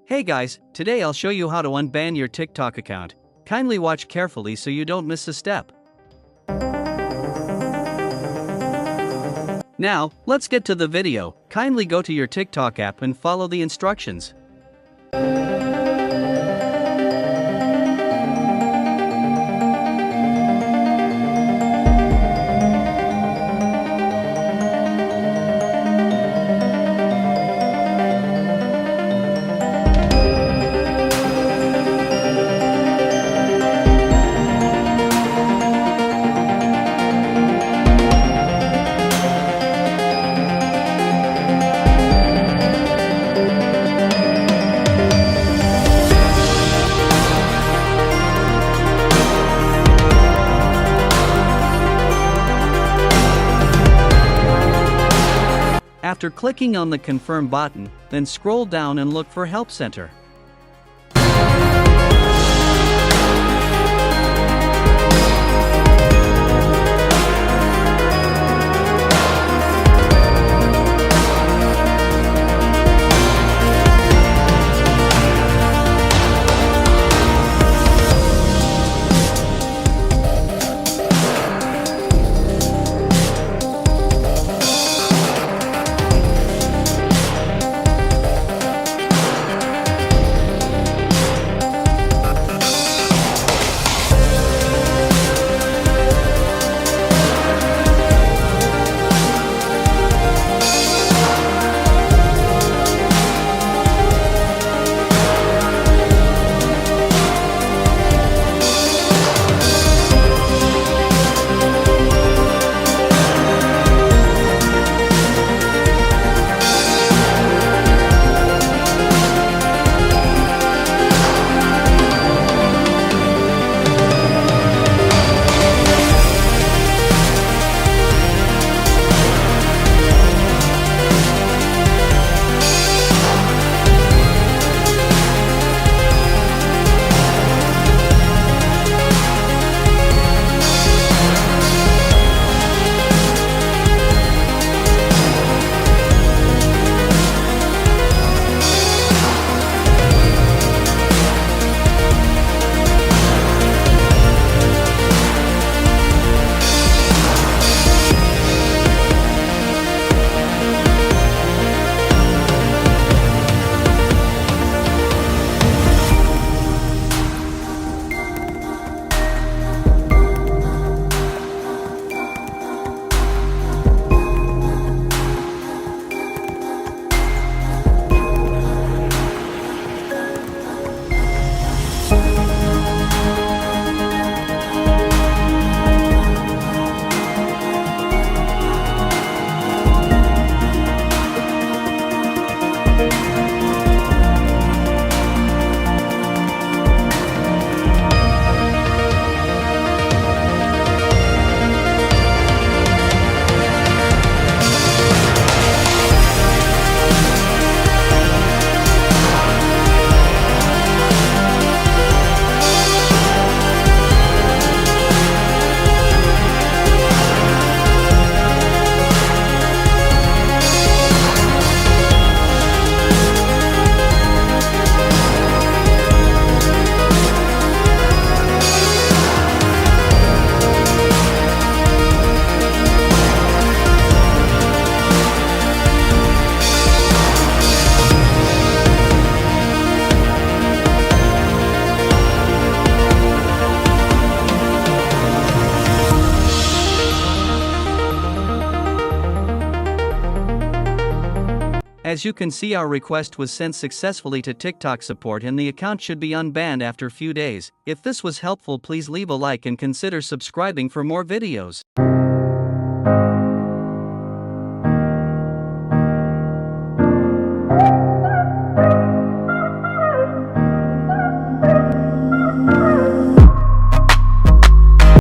Hey guys, today I'll show you how to unban your TikTok account. Kindly watch carefully so you don't miss a step. Now, let's get to the video. Kindly go to your TikTok app and follow the instructions. After clicking on the Confirm button, then scroll down and look for Help Center. As you can see, our request was sent successfully to TikTok support and the account should be unbanned after few days. If this was helpful, please leave a like and consider subscribing for more videos.